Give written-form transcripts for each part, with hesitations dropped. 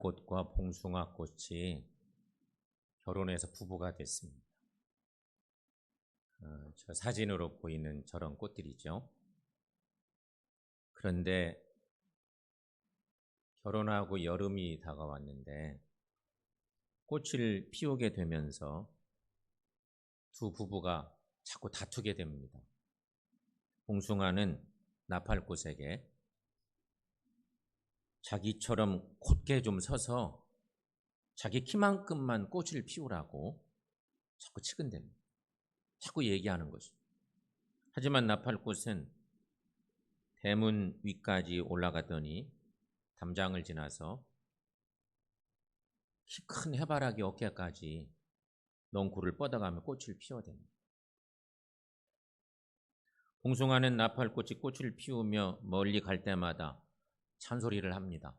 꽃과 봉숭아 꽃이 결혼해서 부부가 됐습니다. 저 사진으로 보이는 저런 꽃들이죠. 그런데 결혼하고 여름이 다가왔는데 꽃을 피우게 되면서 두 부부가 자꾸 다투게 됩니다. 봉숭아는 나팔꽃에게 자기처럼 곧게 좀 서서 자기 키만큼만 꽃을 피우라고 자꾸 치근댑니다. 자꾸 얘기하는 것입니다. 하지만 나팔꽃은 대문 위까지 올라가더니 담장을 지나서 키 큰 해바라기 어깨까지 넝쿨을 뻗어가며 꽃을 피워댑니다. 봉숭아는 나팔꽃이 꽃을 피우며 멀리 갈 때마다 잔소리를 합니다.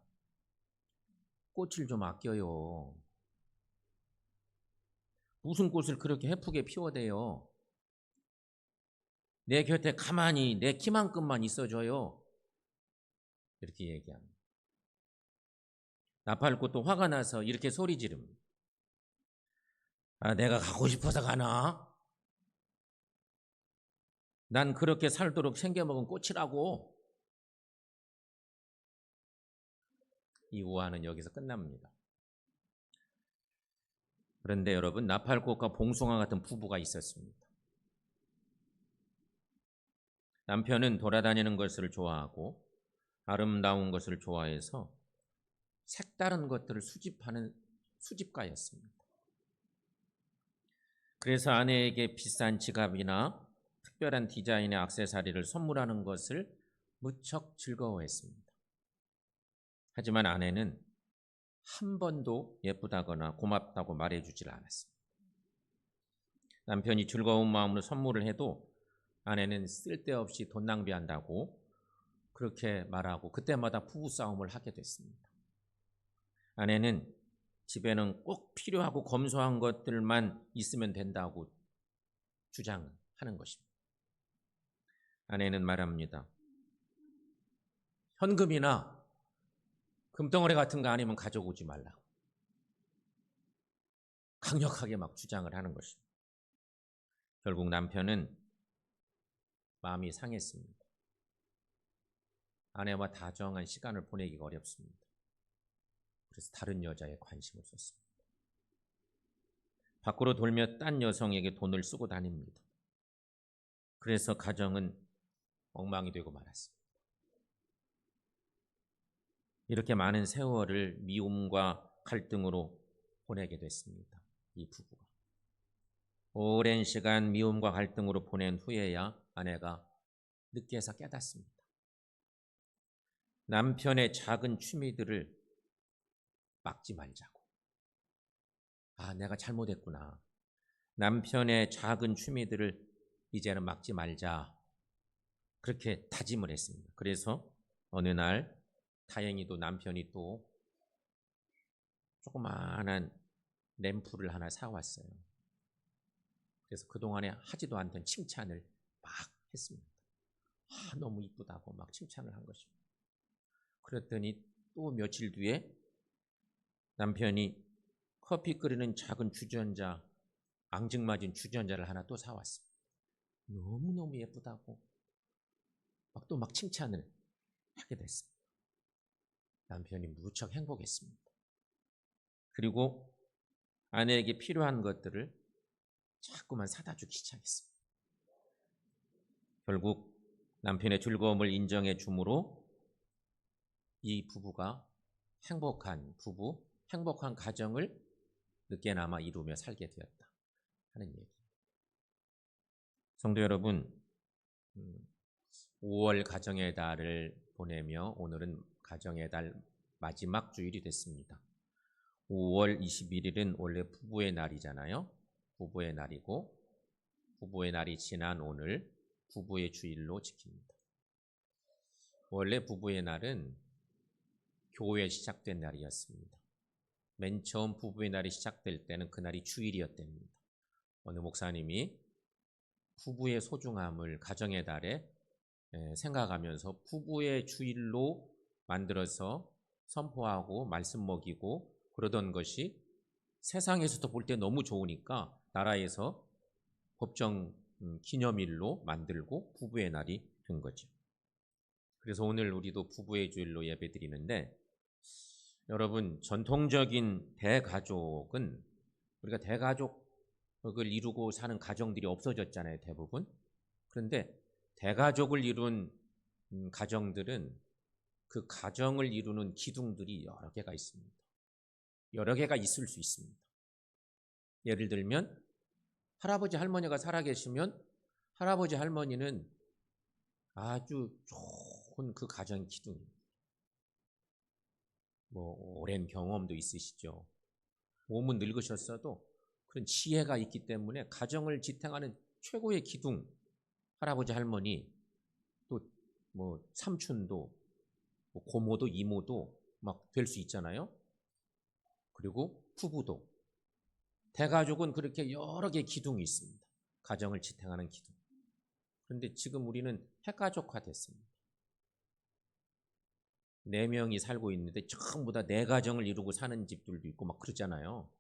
꽃을 좀 아껴요. 무슨 꽃을 그렇게 예쁘게 피워대요. 내 곁에 가만히 내 키만큼만 있어줘요. 이렇게 얘기합니다. 나팔꽃도 화가 나서 이렇게 소리 지릅니다. 아, 내가 가고 싶어서 가나? 난 그렇게 살도록 생겨먹은 꽃이라고. 이 우화는 여기서 끝납니다. 그런데 여러분, 나팔꽃과 봉숭아 같은 부부가 있었습니다. 남편은 돌아다니는 것을 좋아하고 아름다운 것을 좋아해서 색다른 것들을 수집하는 수집가였습니다. 그래서 아내에게 비싼 지갑이나 특별한 디자인의 액세서리를 선물하는 것을 무척 즐거워했습니다. 하지만 아내는 한 번도 예쁘다거나 고맙다고 말해주질 않았습니다. 남편이 즐거운 마음으로 선물을 해도 아내는 쓸데없이 돈 낭비한다고 그렇게 말하고 그때마다 부부싸움을 하게 됐습니다. 아내는 집에는 꼭 필요하고 검소한 것들만 있으면 된다고 주장하는 것입니다. 아내는 말합니다. 현금이나 금덩어리 같은 거 아니면 가져오지 말라고. 강력하게 막 주장을 하는 것입니다. 결국 남편은 마음이 상했습니다. 아내와 다정한 시간을 보내기가 어렵습니다. 그래서 다른 여자에 관심을 쏟습니다. 밖으로 돌며 딴 여성에게 돈을 쓰고 다닙니다. 그래서 가정은 엉망이 되고 말았습니다. 이렇게 많은 세월을 미움과 갈등으로 보내게 됐습니다. 이 부부가. 오랜 시간 미움과 갈등으로 보낸 후에야 아내가 늦게서 깨닫습니다. 남편의 작은 취미들을 막지 말자고. 아, 내가 잘못했구나. 남편의 작은 취미들을 이제는 막지 말자. 그렇게 다짐을 했습니다. 그래서 어느 날 다행히도 남편이 또 조그마한 램프를 하나 사왔어요. 그래서 그동안에 하지도 않던 칭찬을 막 했습니다. 아, 너무 이쁘다고 막 칭찬을 한 것입니다. 그랬더니 또 며칠 뒤에 남편이 커피 끓이는 작은 주전자, 앙증맞은 주전자를 하나 또 사왔습니다. 너무너무 예쁘다고 막 칭찬을 하게 됐습니다. 남편이 무척 행복했습니다. 그리고 아내에게 필요한 것들을 자꾸만 사다 주기 시작했습니다. 결국 남편의 즐거움을 인정해 주므로 이 부부가 행복한 부부, 행복한 가정을 늦게나마 이루며 살게 되었다 하는 얘기입니다. 성도 여러분, 5월 가정의 달을 보내며 오늘은 가정의 달 마지막 주일이 됐습니다. 5월 21일은 원래 부부의 날이잖아요. 부부의 날이고 부부의 날이 지난 오늘 부부의 주일로 지킵니다. 원래 부부의 날은 교회에 시작된 날이었습니다. 맨 처음 부부의 날이 시작될 때는 그날이 주일이었답니다. 어느 목사님이 부부의 소중함을 가정의 달에 생각하면서 부부의 주일로 만들어서 선포하고 말씀 먹이고 그러던 것이 세상에서도 볼 때 너무 좋으니까 나라에서 법정 기념일로 만들고 부부의 날이 된 거죠. 그래서 오늘 우리도 부부의 주일로 예배드리는데, 여러분, 전통적인 대가족은, 우리가 대가족을 이루고 사는 가정들이 없어졌잖아요, 대부분. 그런데 대가족을 이룬 가정들은 그 가정을 이루는 기둥들이 여러 개가 있습니다. 여러 개가 있을 수 있습니다. 예를 들면 할아버지 할머니가 살아계시면 할아버지 할머니는 아주 좋은 그 가정 기둥입니다. 뭐 오랜 경험도 있으시죠. 몸은 늙으셨어도 그런 지혜가 있기 때문에 가정을 지탱하는 최고의 기둥, 할아버지 할머니, 또 뭐 삼촌도 뭐 고모도 이모도 막 될 수 있잖아요. 그리고 부부도. 대가족은 그렇게 여러 개의 기둥이 있습니다. 가정을 지탱하는 기둥. 그런데 지금 우리는 핵가족화됐습니다. 4명이 살고 있는데 전부 다 4가정을 이루고 사는 집들도 있고 막 그러잖아요.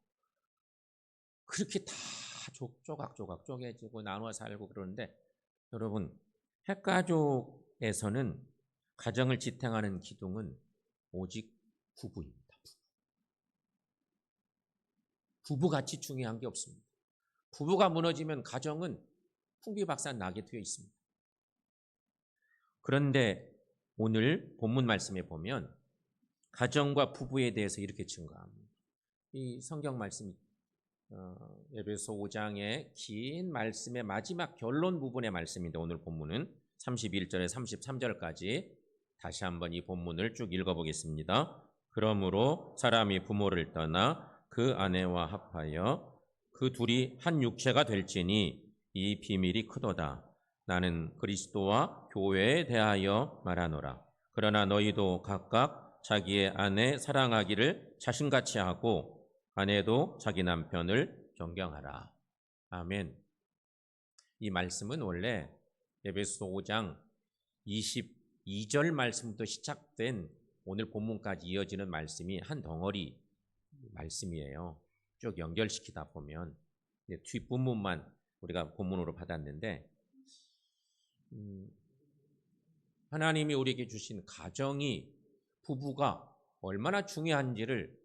그렇게 다 조각조각 쪼개지고 나눠 살고 그러는데, 여러분, 핵가족에서는 가정을 지탱하는 기둥은 오직 부부입니다. 부부같이 중요한 게 없습니다. 부부가 무너지면 가정은 풍비박산 나게 되어 있습니다. 그런데 오늘 본문 말씀에 보면 가정과 부부에 대해서 이렇게 증거합니다. 이 성경 말씀이 에베소 5장의 긴 말씀의 마지막 결론 부분의 말씀인데, 오늘 본문은 31절에 33절까지 다시 한번 이 본문을 쭉 읽어보겠습니다. 그러므로 사람이 부모를 떠나 그 아내와 합하여 그 둘이 한 육체가 될지니 이 비밀이 크도다. 나는 그리스도와 교회에 대하여 말하노라. 그러나 너희도 각각 자기의 아내 사랑하기를 자신같이 하고 아내도 자기 남편을 존경하라. 아멘. 이 말씀은 원래 에베소 5장 22절 말씀부터 시작된 오늘 본문까지 이어지는 말씀이 한 덩어리 말씀이에요. 쭉 연결시키다 보면 뒷부분만 우리가 본문으로 받았는데, 하나님이 우리에게 주신 가정이, 부부가 얼마나 중요한지를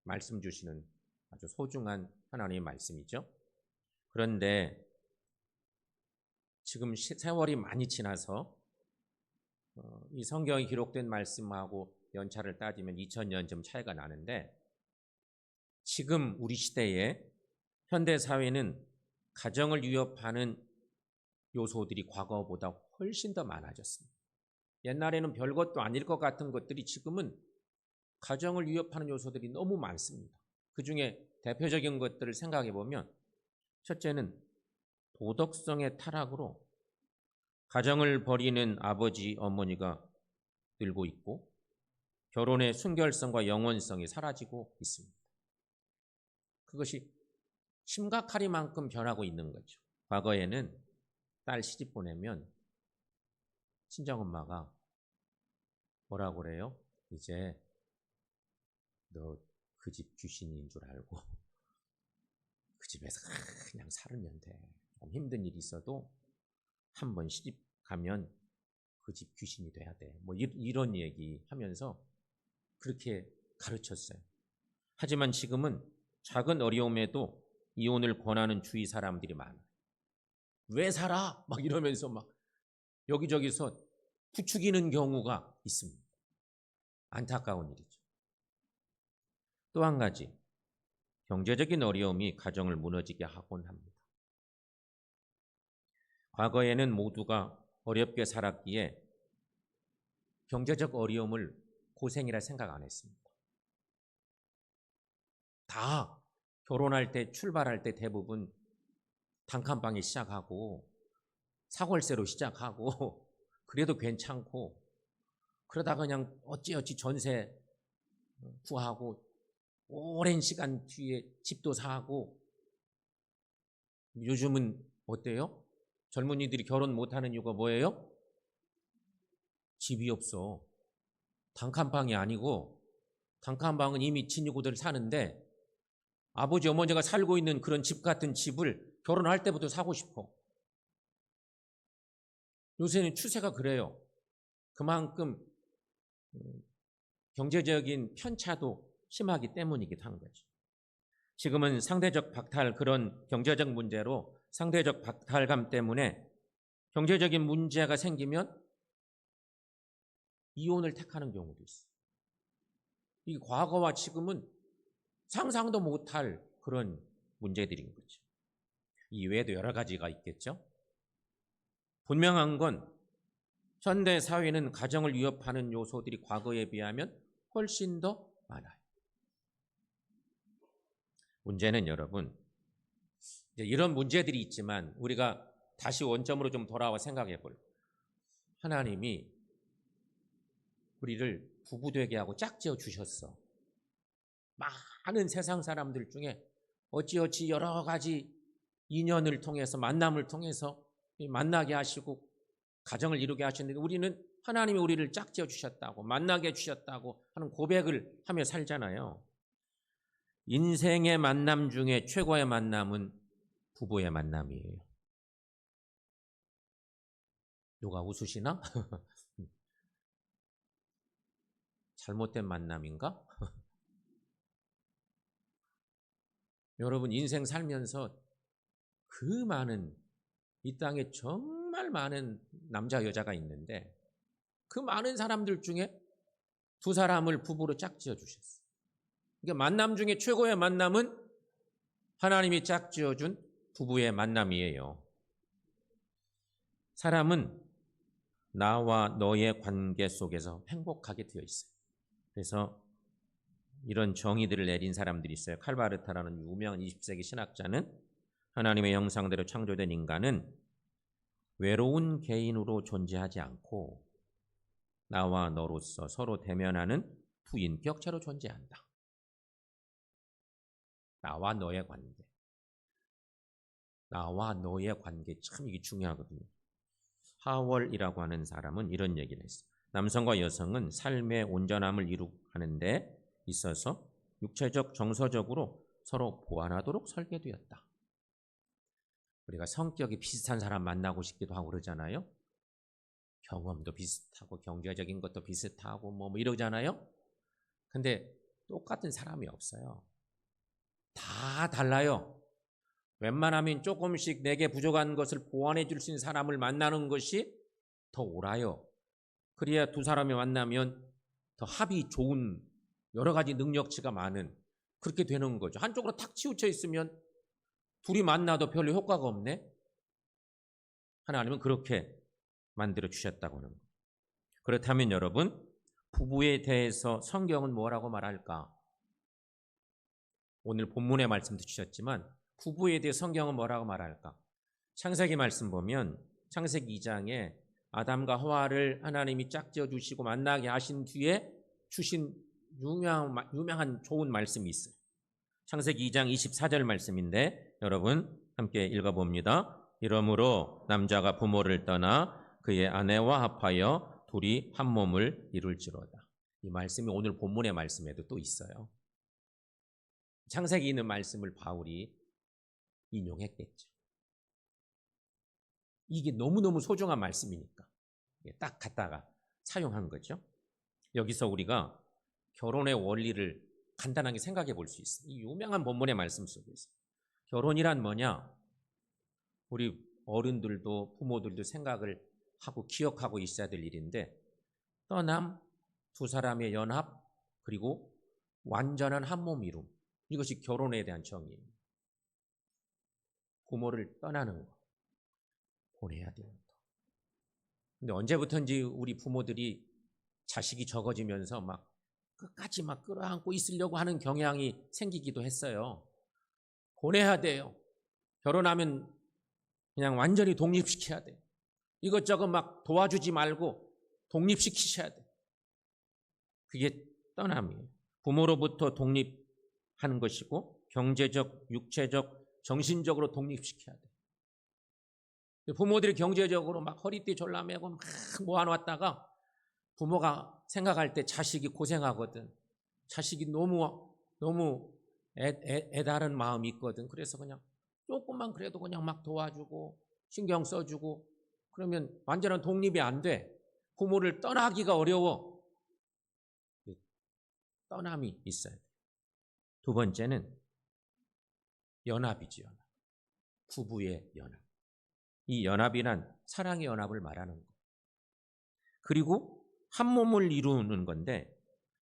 말씀 주시는 아주 소중한 하나님의 말씀이죠. 그런데 지금 세월이 많이 지나서 이 성경이 기록된 말씀하고 연차를 따지면 2000년쯤 차이가 나는데, 지금 우리 시대에 현대 사회는 가정을 위협하는 요소들이 과거보다 훨씬 더 많아졌습니다. 옛날에는 별것도 아닐 것 같은 것들이 지금은 가정을 위협하는 요소들이 너무 많습니다. 그 중에 대표적인 것들을 생각해 보면, 첫째는 도덕성의 타락으로 가정을 버리는 아버지, 어머니가 늘고 있고 결혼의 순결성과 영원성이 사라지고 있습니다. 그것이 심각하리만큼 변하고 있는 거죠. 과거에는 딸 시집 보내면 친정엄마가 뭐라고 그래요? 이제 너 그 집 귀신인 줄 알고 그 집에서 그냥 살면 돼. 좀 힘든 일이 있어도 한 번 시집 가면 그 집 귀신이 돼야 돼. 뭐 이런 얘기 하면서 그렇게 가르쳤어요. 하지만 지금은 작은 어려움에도 이혼을 권하는 주위 사람들이 많아요. 왜 살아? 막 이러면서 막 여기저기서 부추기는 경우가 있습니다. 안타까운 일이죠. 또 한 가지, 경제적인 어려움이 가정을 무너지게 하곤 합니다. 과거에는 모두가 어렵게 살았기에 경제적 어려움을 고생이라 생각 안 했습니다. 다 결혼할 때, 출발할 때 대부분 단칸방에 시작하고 사골세로 시작하고 그래도 괜찮고, 그러다가 그냥 어찌어찌 전세 구하고 오랜 시간 뒤에 집도 사고. 요즘은 어때요? 젊은이들이 결혼 못하는 이유가 뭐예요? 집이 없어. 단칸방이 아니고 단칸방은 이미 지니고들 사는데 아버지 어머니가 살고 있는 그런 집 같은 집을 결혼할 때부터 사고 싶어. 요새는 추세가 그래요. 그만큼 경제적인 편차도 심하기 때문이기도 한 거죠. 지금은 상대적 박탈, 그런 경제적 문제로 상대적 박탈감 때문에 경제적인 문제가 생기면 이혼을 택하는 경우도 있어요. 이 과거와 지금은 상상도 못할 그런 문제들인 거죠. 이외에도 여러 가지가 있겠죠. 분명한 건 현대 사회는 가정을 위협하는 요소들이 과거에 비하면 훨씬 더 많아요. 문제는 여러분, 이제 이런 문제들이 있지만 우리가 다시 원점으로 좀 돌아와 생각해 볼. 하나님이 우리를 부부되게 하고 짝지어 주셨어. 많은 세상 사람들 중에 어찌어찌 여러 가지 인연을 통해서, 만남을 통해서 만나게 하시고 가정을 이루게 하셨는데, 우리는 하나님이 우리를 짝지어 주셨다고, 만나게 해주셨다고 하는 고백을 하며 살잖아요. 인생의 만남 중에 최고의 만남은 부부의 만남이에요. 누가 웃으시나? 잘못된 만남인가? 여러분, 인생 살면서 그 많은, 이 땅에 정말 많은 남자 여자가 있는데 그 많은 사람들 중에 두 사람을 부부로 짝지어 주셨어요. 그러니까 만남 중에 최고의 만남은 하나님이 짝지어 준 부부의 만남이에요. 사람은 나와 너의 관계 속에서 행복하게 되어 있어요. 그래서 이런 정의들을 내린 사람들이 있어요. 칼바르타라는 유명한 20세기 신학자는 하나님의 형상대로 창조된 인간은 외로운 개인으로 존재하지 않고 나와 너로서 서로 대면하는 두 인격체로 존재한다. 나와 너의 관계. 나와 너의 관계, 참 이게 중요하거든요. 하월이라고 하는 사람은 이런 얘기를 했어요. 남성과 여성은 삶의 온전함을 이루는 데 있어서 육체적, 정서적으로 서로 보완하도록 설계되었다. 우리가 성격이 비슷한 사람 만나고 싶기도 하고 그러잖아요. 경험도 비슷하고 경제적인 것도 비슷하고 뭐 이러잖아요. 근데 똑같은 사람이 없어요. 다 달라요. 웬만하면 조금씩 내게 부족한 것을 보완해 줄 수 있는 사람을 만나는 것이 더 옳아요. 그래야 두 사람이 만나면 더 합이 좋은, 여러 가지 능력치가 많은, 그렇게 되는 거죠. 한쪽으로 탁 치우쳐 있으면 둘이 만나도 별로 효과가 없네. 하나님은 그렇게 만들어 주셨다고 하는 거예요. 그렇다면 여러분, 부부에 대해서 성경은 뭐라고 말할까? 오늘 본문의 말씀도 주셨지만 부부에 대해 성경은 뭐라고 말할까? 창세기 말씀 보면 창세기 2장에 아담과 하와를 하나님이 짝지어 주시고 만나게 하신 뒤에 주신 유명한 좋은 말씀이 있어요. 창세기 2장 24절 말씀인데 여러분 함께 읽어봅니다. 이러므로 남자가 부모를 떠나 그의 아내와 합하여 둘이 한 몸을 이룰지로다. 이 말씀이 오늘 본문의 말씀에도 또 있어요. 창세기 있는 말씀을 바울이 인용했겠죠. 이게 너무너무 소중한 말씀이니까 딱 갖다가 사용한 거죠. 여기서 우리가 결혼의 원리를 간단하게 생각해 볼 수 있어요. 이 유명한 본문의 말씀 속에서 결혼이란 뭐냐? 우리 어른들도 부모들도 생각을 하고 기억하고 있어야 될 일인데, 떠남, 두 사람의 연합, 그리고 완전한 한 몸 이룸, 이것이 결혼에 대한 정의입니다. 부모를 떠나는 거, 보내야 되는 거. 근데 언제부턴지 우리 부모들이 자식이 적어지면서 막 끝까지 막 끌어안고 있으려고 하는 경향이 생기기도 했어요. 보내야 돼요. 결혼하면 그냥 완전히 독립시켜야 돼요. 이것저것 막 도와주지 말고 독립시키셔야 돼요. 그게 떠남이에요. 부모로부터 독립하는 것이고 경제적, 육체적, 정신적으로 독립시켜야 돼요. 부모들이 경제적으로 막 허리띠 졸라매고 막 모아놨다가 부모가 생각할 때 자식이 고생하거든. 자식이 너무 애다른 마음이 있거든. 그래서 그냥 조금만 그래도 그냥 막 도와주고 신경 써주고 그러면 완전한 독립이 안 돼. 부모를 떠나기가 어려워. 떠남이 있어야 돼. 두 번째는 연합이죠. 연합. 부부의 연합. 이 연합이란 사랑의 연합을 말하는 거. 그리고 한 몸을 이루는 건데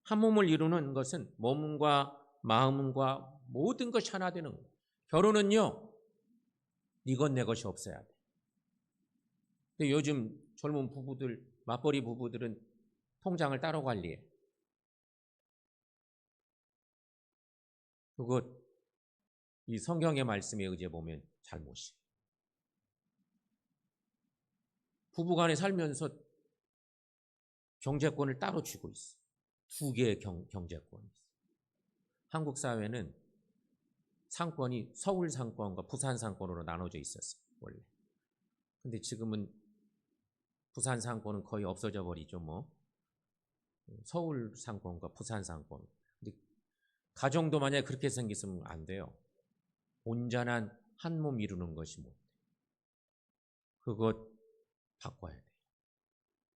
한 몸을 이루는 것은 몸과 마음과 모든 것이 하나 되는 거예요. 결혼은요. 네 것 내 것이 없어야 돼. 근데 요즘 젊은 부부들, 맞벌이 부부들은 통장을 따로 관리해. 그것 이 성경의 말씀에 의지해 보면 잘못이에요. 부부간에 살면서 경제권을 따로 쥐고 있어. 두 개의 경제권이 있어. 한국 사회는 상권이 서울 상권과 부산 상권으로 나눠져 있었어요. 원래. 근데 지금은 부산 상권은 거의 없어져 버리죠. 뭐 서울 상권과 부산 상권. 근데 가정도 만약에 그렇게 생겼으면 안 돼요. 온전한 한 몸 이루는 것이 못 돼. 그것 바꿔야 돼요.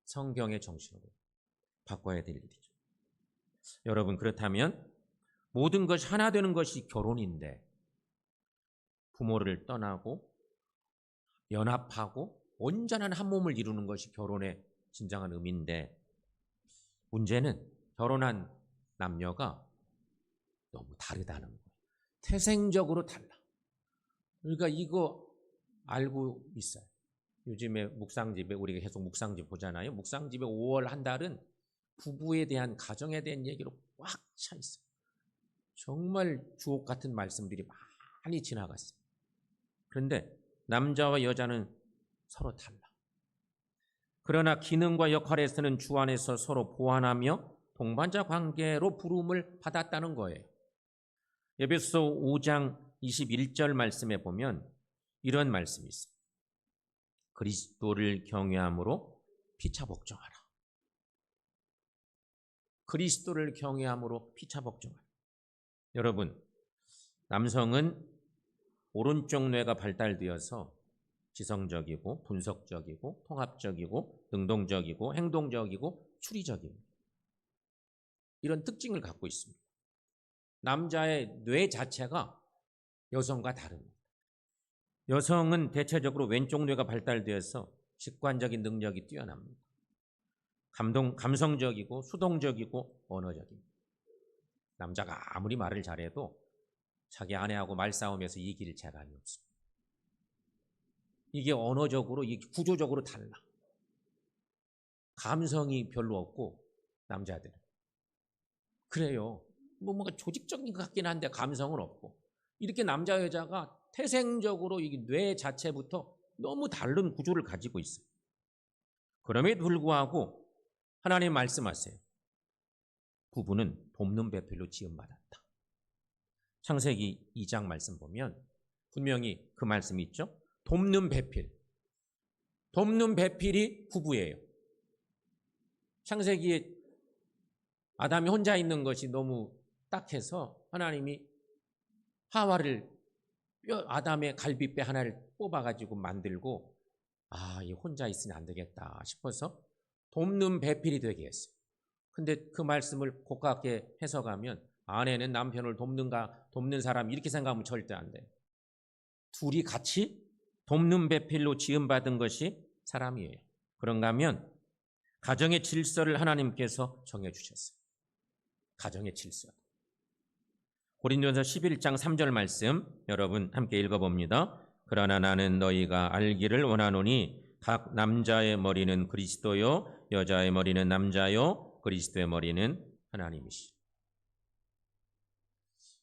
성경의 정신으로 바꿔야 될 일이죠. 여러분 그렇다면 모든 것이 하나 되는 것이 결혼인데 부모를 떠나고 연합하고 온전한 한 몸을 이루는 것이 결혼의 진정한 의미인데 문제는 결혼한 남녀가 너무 다르다는 거예요. 태생적으로 달라. 그러니까 이거 알고 있어요. 요즘에 묵상집에 우리가 계속 묵상집 보잖아요. 묵상집에 5월 한 달은 부부에 대한 가정에 대한 얘기로 꽉 차 있어요. 정말 주옥 같은 말씀들이 많이 지나갔어요. 그런데 남자와 여자는 서로 달라. 그러나 기능과 역할에서는 주 안에서 서로 보완하며 동반자 관계로 부름을 받았다는 거예요. 에베소 5장 21절 말씀에 보면 이런 말씀이 있어요. 그리스도를 경외함으로 피차 복종하라. 그리스도를 경외함으로 피차 복종하라. 여러분, 남성은 오른쪽 뇌가 발달되어서 지성적이고 분석적이고 통합적이고 능동적이고 행동적이고 추리적입니다. 이런 특징을 갖고 있습니다. 남자의 뇌 자체가 여성과 다릅니다. 여성은 대체적으로 왼쪽 뇌가 발달되어서 직관적인 능력이 뛰어납니다. 감성적이고 수동적이고 언어적입니다. 남자가 아무리 말을 잘해도 자기 아내하고 말싸움에서 이길 재간이 없습니다. 이게 언어적으로, 이게 구조적으로 달라. 감성이 별로 없고 남자들은 그래요. 뭔가 조직적인 것 같긴 한데 감성은 없고 이렇게 남자 여자가 태생적으로 이 뇌 자체부터 너무 다른 구조를 가지고 있어요. 그럼에도 불구하고 하나님 말씀하세요. 부부는 돕는 배필로 지음받았다. 창세기 2장 말씀 보면 분명히 그 말씀이 있죠. 돕는 배필. 돕는 배필이 부부예요. 창세기에 아담이 혼자 있는 것이 너무 딱해서 하나님이 하와를 아담의 갈비뼈 하나를 뽑아가지고 만들고 이 혼자 있으니 안 되겠다 싶어서 돕는 배필이 되게 했어요. 근데 그 말씀을 고깝게 해석하면 아내는 남편을 돕는 사람 이렇게 생각하면 절대 안 돼요. 둘이 같이 돕는 배필로 지음받은 것이 사람이에요. 그런가 하면 가정의 질서를 하나님께서 정해주셨어요. 가정의 질서. 고린도전서 11장 3절 말씀 여러분 함께 읽어봅니다. 그러나 나는 너희가 알기를 원하노니 각 남자의 머리는 그리스도요 여자의 머리는 남자요 그리스도의 머리는 하나님이시.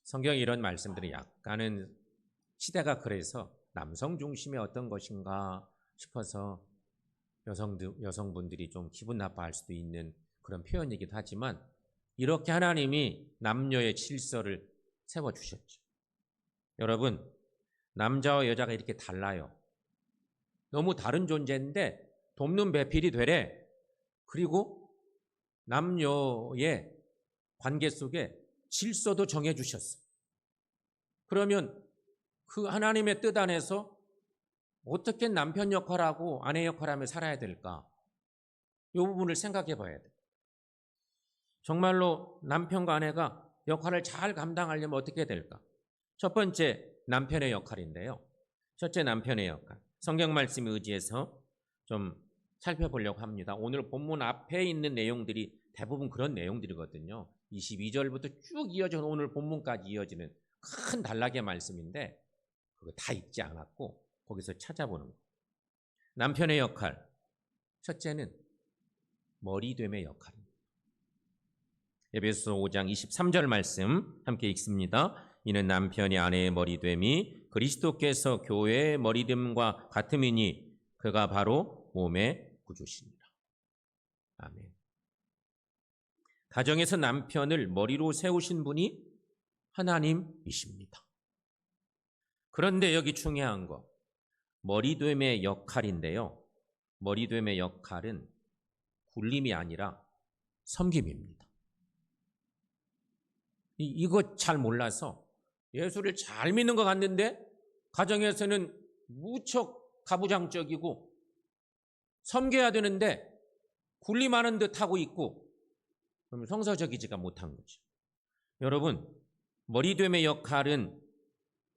성경에 이런 말씀들이 약간은 시대가 그래서 남성 중심의 어떤 것인가 싶어서 여성분들이 좀 기분 나빠할 수도 있는 그런 표현이기도 하지만 이렇게 하나님이 남녀의 질서를 세워주셨죠. 여러분, 남자와 여자가 이렇게 달라요. 너무 다른 존재인데 돕는 배필이 되래. 그리고 남녀의 관계 속에 질서도 정해 주셨어. 그러면 그 하나님의 뜻 안에서 어떻게 남편 역할하고 아내 역할하며 살아야 될까? 이 부분을 생각해 봐야 돼. 정말로 남편과 아내가 역할을 잘 감당하려면 어떻게 될까? 첫 번째, 남편의 역할인데요. 첫째, 남편의 역할. 성경 말씀 의지해서 좀 살펴보려고 합니다. 오늘 본문 앞에 있는 내용들이 대부분 그런 내용들이거든요. 22절부터 쭉 이어져 오늘 본문까지 이어지는 큰 단락의 말씀인데 그거 다 읽지 않았고 거기서 찾아보는 거. 남편의 역할. 첫째는 머리됨의 역할입니다. 에베소서 5장 23절 말씀 함께 읽습니다. 이는 남편이 아내의 머리됨이 그리스도께서 교회의 머리됨과 같음이니 그가 바로 몸의 구주시니라. 아멘. 가정에서 남편을 머리로 세우신 분이 하나님이십니다. 그런데 여기 중요한 거, 머리됨의 역할인데요. 머리됨의 역할은 굴림이 아니라 섬김입니다. 이거 잘 몰라서 예수를 잘 믿는 것 같는데 가정에서는 무척 가부장적이고 섬겨야 되는데 굴림하는 듯 하고 있고 그러면 성서적이지가 못한 거죠. 여러분, 머리됨의 역할은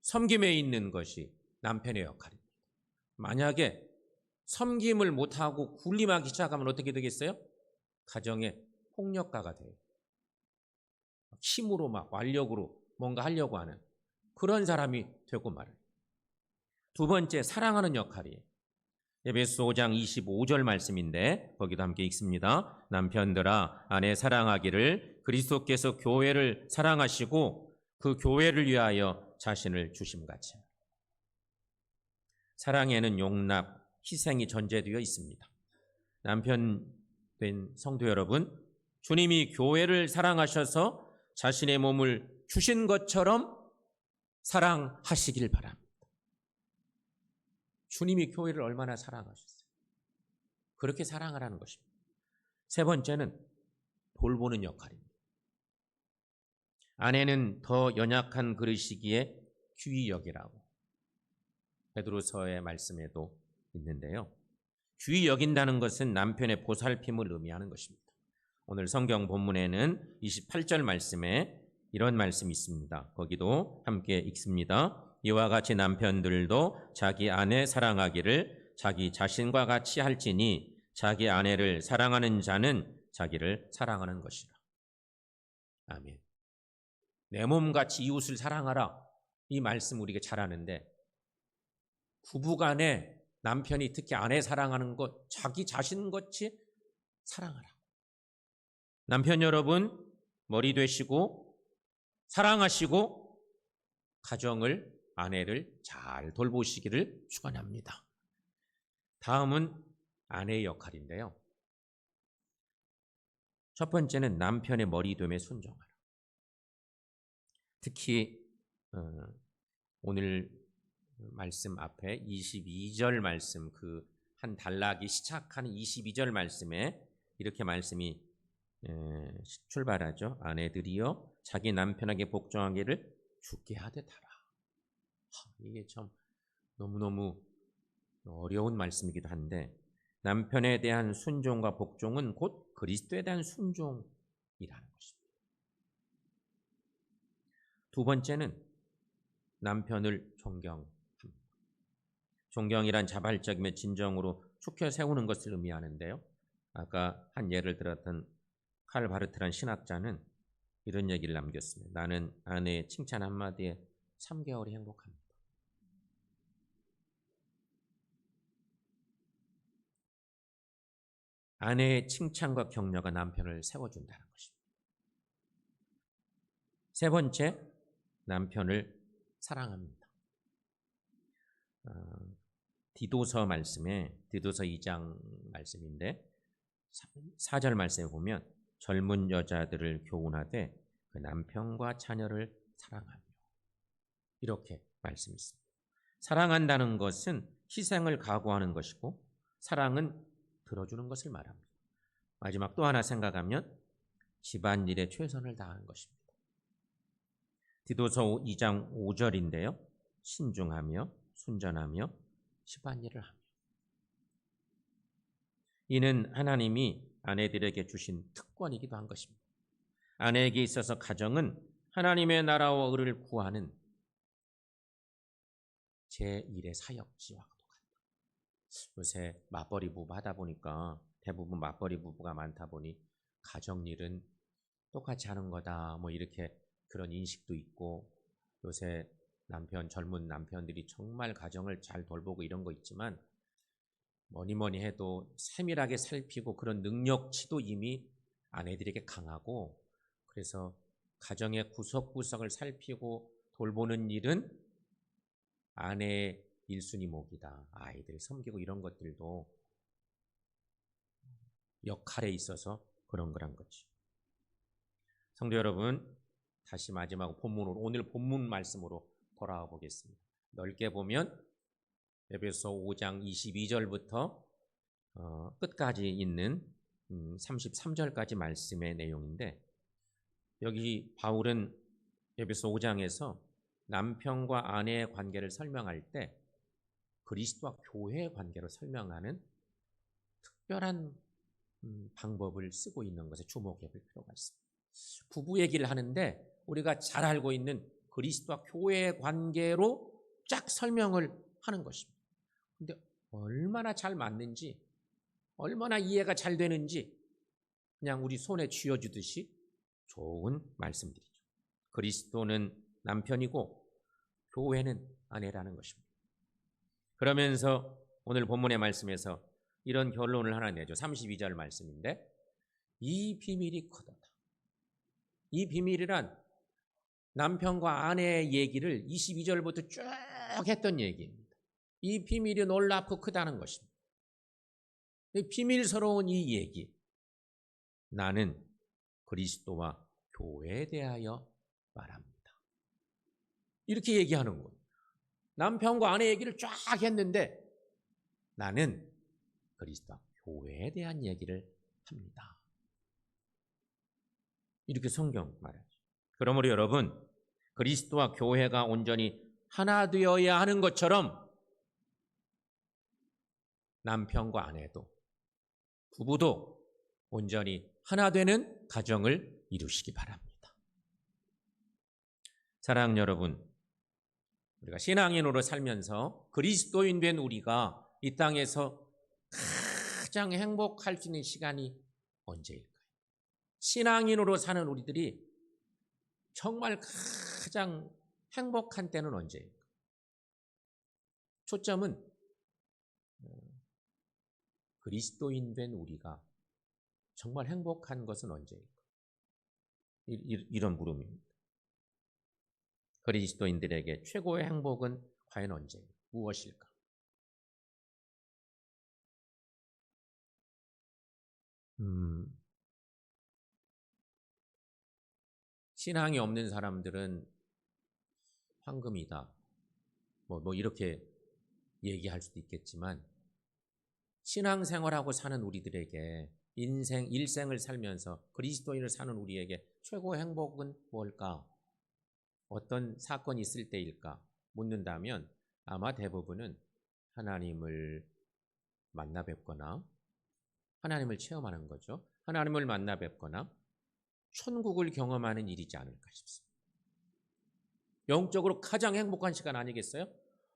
섬김에 있는 것이 남편의 역할입니다. 만약에 섬김을 못하고 굴림하기 시작하면 어떻게 되겠어요? 가정의 폭력가가 돼요. 힘으로 막 완력으로 뭔가 하려고 하는 그런 사람이 되고 말아요. 두 번째, 사랑하는 역할이에요. 에베소 5장 25절 말씀인데 거기도 함께 읽습니다. 남편들아 아내 사랑하기를 그리스도께서 교회를 사랑하시고 그 교회를 위하여 자신을 주심같이. 사랑에는 용납, 희생이 전제되어 있습니다. 남편 된 성도 여러분, 주님이 교회를 사랑하셔서 자신의 몸을 주신 것처럼 사랑하시길 바랍니다. 주님이 교회를 얼마나 사랑하셨어요. 그렇게 사랑하라는 것입니다. 세 번째는 돌보는 역할입니다. 아내는 더 연약한 그릇이기에 귀히 여기라고 베드로서의 말씀에도 있는데요. 귀히 여긴다는 것은 남편의 보살핌을 의미하는 것입니다. 오늘 성경 본문에는 28절 말씀에 이런 말씀이 있습니다. 거기도 함께 읽습니다. 이와 같이 남편들도 자기 아내 사랑하기를 자기 자신과 같이 할지니 자기 아내를 사랑하는 자는 자기를 사랑하는 것이라. 아멘. 내 몸같이 이웃을 사랑하라. 이 말씀 우리가 잘 아는데 부부간에 남편이 특히 아내 사랑하는 것, 자기 자신같이 사랑하라. 남편 여러분, 머리 되시고 사랑하시고 가정을, 아내를 잘 돌보시기를 축원합니다. 다음은 아내의 역할인데요. 첫 번째는 남편의 머리됨에 순종하라. 특히 오늘 말씀 앞에 22절 말씀, 그 한 단락이 시작하는 22절 말씀에 이렇게 말씀이 출발하죠. 아내들이여 자기 남편에게 복종하기를 주께 하듯 하라. 이게 참 너무너무 어려운 말씀이기도 한데 남편에 대한 순종과 복종은 곧 그리스도에 대한 순종이라는 것입니다. 두 번째는 남편을 존경합니다. 존경이란 자발적이며 진정으로 축혀 세우는 것을 의미하는데요. 아까 한 예를 들었던 칼 바르트란 신학자는 이런 얘기를 남겼습니다. 나는 아내의 칭찬 한마디에 3개월이 행복합니다. 아내의 칭찬과 격려가 남편을 세워준다는 것입니다. 세 번째, 남편을 사랑합니다. 디도서 말씀에 디도서 2장 말씀인데 4절 말씀에 보면 젊은 여자들을 교훈하되 그 남편과 자녀를 사랑하며 이렇게 말씀했습니다. 사랑한다는 것은 희생을 각오하는 것이고 사랑은 들어주는 것을 말합니다. 마지막 또 하나 생각하면 집안일에 최선을 다하는 것입니다. 디도서 2장 5절인데요. 신중하며 순전하며 집안일을 하며. 이는 하나님이 아내들에게 주신 특권이기도 한 것입니다. 아내에게 있어서 가정은 하나님의 나라와 의를 구하는 제1의 사역지와 같다. 요새 맞벌이 부부 하다 보니까 대부분 맞벌이 부부가 많다 보니 가정일은 똑같이 하는 거다 뭐 이렇게 그런 인식도 있고, 요새 젊은 남편들이 정말 가정을 잘 돌보고 이런 거 있지만 뭐니 해도 세밀하게 살피고 그런 능력치도 이미 아내들에게 강하고, 그래서 가정의 구석구석을 살피고 돌보는 일은 아내의 1순위 목이다. 아이들 섬기고 이런 것들도 역할에 있어서 그런 거란 거지. 성도 여러분, 다시 마지막 본문으로, 오늘 본문 말씀으로 돌아와 보겠습니다. 넓게 보면 에베소 5장 22절부터 끝까지 있는 33절까지 말씀의 내용인데, 여기 바울은 에베소 5장에서 남편과 아내의 관계를 설명할 때 그리스도와 교회의 관계로 설명하는 특별한 방법을 쓰고 있는 것에 주목해 볼 필요가 있습니다. 부부 얘기를 하는데 우리가 잘 알고 있는 그리스도와 교회의 관계로 쫙 설명을 하는 것입니다. 근데 얼마나 잘 맞는지, 얼마나 이해가 잘 되는지 그냥 우리 손에 쥐어주듯이 좋은 말씀들이죠. 그리스도는 남편이고 교회는 아내라는 것입니다. 그러면서 오늘 본문의 말씀에서 이런 결론을 하나 내죠. 32절 말씀인데, 이 비밀이 크도다. 이 비밀이란 남편과 아내의 얘기를 22절부터 쭉 했던 얘기입니다. 이 비밀이 놀랍고 크다는 것입니다. 비밀스러운 이 얘기, 나는 그리스도와 교회에 대하여 말합니다. 이렇게 얘기하는 거예요. 남편과 아내 얘기를 쫙 했는데 나는 그리스도와 교회에 대한 얘기를 합니다. 이렇게 성경 말하죠. 그러므로 여러분, 그리스도와 교회가 온전히 하나 되어야 하는 것처럼 남편과 아내도, 부부도 온전히 하나 되는 가정을 이루시기 바랍니다. 사랑하는 여러분, 우리가 신앙인으로 살면서 그리스도인 된 우리가 이 땅에서 가장 행복할 수 있는 시간이 언제일까요? 신앙인으로 사는 우리들이 정말 가장 행복한 때는 언제일까요? 초점은 그리스도인 된 우리가 정말 행복한 것은 언제일까요? 이런 물음입니다. 그리스도인들에게 최고의 행복은 과연 언제일까요? 무엇일까? 신앙이 없는 사람들은 황금이다, 뭐 이렇게 얘기할 수도 있겠지만, 신앙생활하고 사는 우리들에게 일생을 살면서 그리스도인을 사는 우리에게 최고의 행복은 뭘까? 어떤 사건이 있을 때일까? 묻는다면 아마 대부분은 하나님을 만나 뵙거나 하나님을 체험하는 거죠. 하나님을 만나 뵙거나 천국을 경험하는 일이지 않을까 싶습니다. 영적으로 가장 행복한 시간 아니겠어요?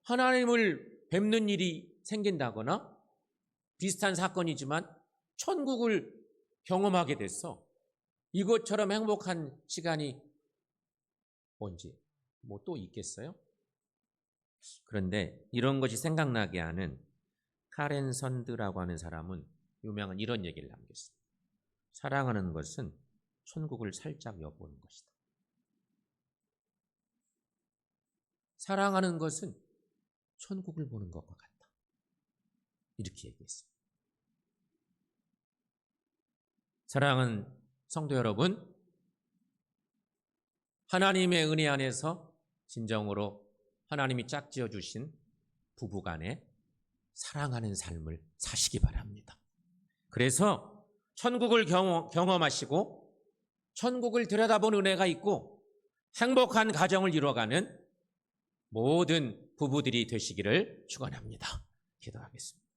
하나님을 뵙는 일이 생긴다거나 비슷한 사건이지만 천국을 경험하게 됐어. 이것처럼 행복한 시간이 뭔지 뭐 또 있겠어요? 그런데 이런 것이 생각나게 하는 카렌 선드라고 하는 사람은 유명한 이런 얘기를 남겼어요. 사랑하는 것은 천국을 살짝 엿보는 것이다. 사랑하는 것은 천국을 보는 것과 같다. 이렇게 얘기했어요. 사랑하는 성도 여러분, 하나님의 은혜 안에서 진정으로 하나님이 짝지어 주신 부부간에 사랑하는 삶을 사시기 바랍니다. 그래서 천국을 경험하시고 천국을 들여다본 은혜가 있고 행복한 가정을 이루어가는 모든 부부들이 되시기를 축원합니다. 기도하겠습니다.